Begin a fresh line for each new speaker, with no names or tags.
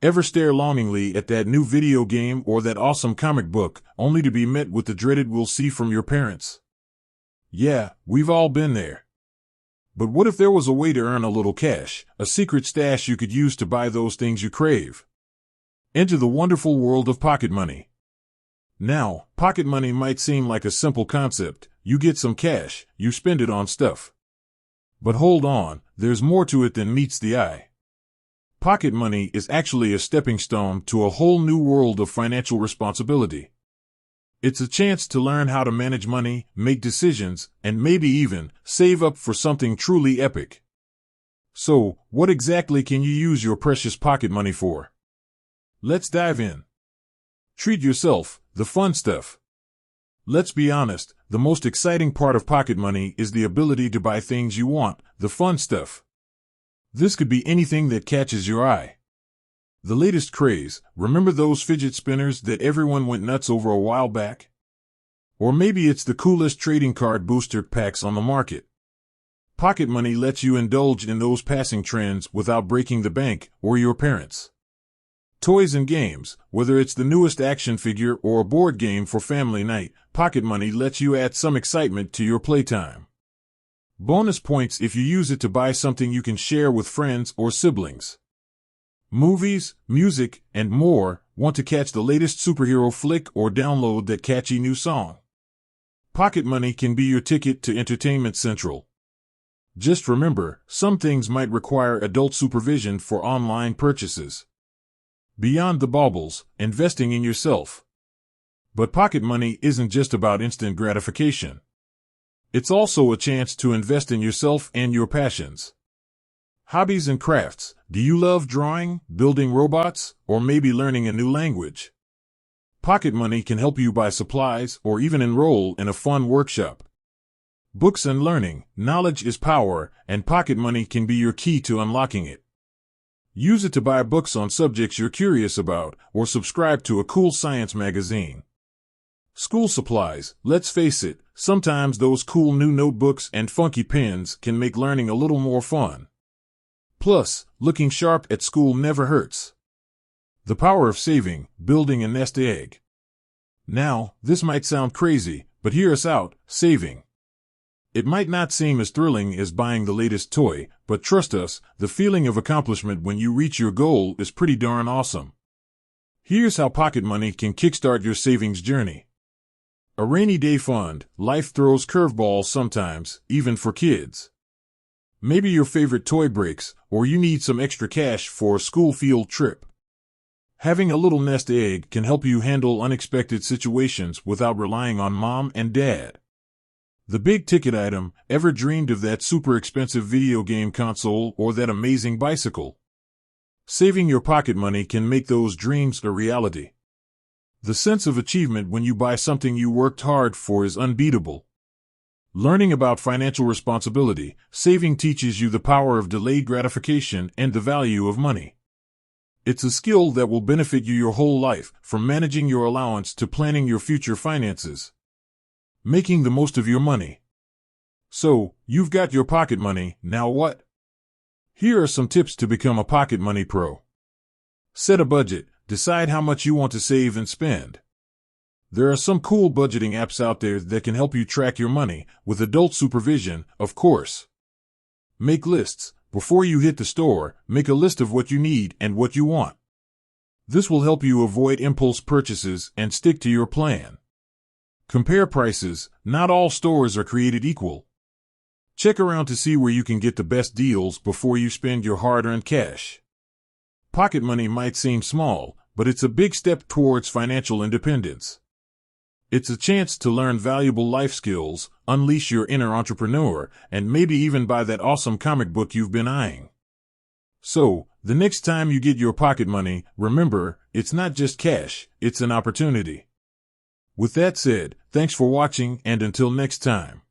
Ever stare longingly at that new video game or that awesome comic book, only to be met with the dreaded "we'll see" from your parents? Yeah, we've all been there. But what if there was a way to earn a little cash, a secret stash you could use to buy those things you crave? Enter the wonderful world of pocket money. Now, pocket money might seem like a simple concept. You get some cash, you spend it on stuff. But hold on, there's more to it than meets the eye. Pocket money is actually a stepping stone to a whole new world of financial responsibility. It's a chance to learn how to manage money, make decisions, and maybe even save up for something truly epic. So, what exactly can you use your precious pocket money for? Let's dive in. Treat yourself, the fun stuff. Let's be honest, the most exciting part of pocket money is the ability to buy things you want, the fun stuff. This could be anything that catches your eye. The latest craze, remember those fidget spinners that everyone went nuts over a while back? Or maybe it's the coolest trading card booster packs on the market. Pocket money lets you indulge in those passing trends without breaking the bank or your parents. Toys and games, whether it's the newest action figure or a board game for family night, pocket money lets you add some excitement to your playtime. Bonus points if you use it to buy something you can share with friends or siblings. Movies, music, and more. Want to catch the latest superhero flick or download that catchy new song? Pocket money can be your ticket to Entertainment Central. Just remember, some things might require adult supervision for online purchases. Beyond the baubles, investing in yourself. But pocket money isn't just about instant gratification. It's also a chance to invest in yourself and your passions. Hobbies and crafts. Do you love drawing, building robots, or maybe learning a new language? Pocket money can help you buy supplies or even enroll in a fun workshop. Books and learning. Knowledge is power, and pocket money can be your key to unlocking it. Use it to buy books on subjects you're curious about, or subscribe to a cool science magazine. School supplies. Let's face it, sometimes those cool new notebooks and funky pens can make learning a little more fun. Plus, looking sharp at school never hurts. The power of saving, building a nest egg. Now, this might sound crazy, but hear us out, saving. It might not seem as thrilling as buying the latest toy, but trust us, the feeling of accomplishment when you reach your goal is pretty darn awesome. Here's how pocket money can kickstart your savings journey. A rainy day fund. Life throws curveballs sometimes, even for kids. Maybe your favorite toy breaks, or you need some extra cash for a school field trip. Having a little nest egg can help you handle unexpected situations without relying on mom and dad. The big ticket item. Ever dreamed of that super expensive video game console or that amazing bicycle? Saving your pocket money can make those dreams a reality. The sense of achievement when you buy something you worked hard for is unbeatable. Learning about financial responsibility. Saving teaches you the power of delayed gratification and the value of money. It's a skill that will benefit you your whole life, from managing your allowance to planning your future finances. Making the most of your money. So, you've got your pocket money, now what? Here are some tips to become a pocket money pro. Set a budget. Decide how much you want to save and spend. There are some cool budgeting apps out there that can help you track your money, with adult supervision, of course. Make lists. Before you hit the store, make a list of what you need and what you want. This will help you avoid impulse purchases and stick to your plan. Compare prices. Not all stores are created equal. Check around to see where you can get the best deals before you spend your hard-earned cash. Pocket money might seem small, but it's a big step towards financial independence. It's a chance to learn valuable life skills, unleash your inner entrepreneur, and maybe even buy that awesome comic book you've been eyeing. So, the next time you get your pocket money, remember, it's not just cash, it's an opportunity. With that said, thanks for watching, and until next time.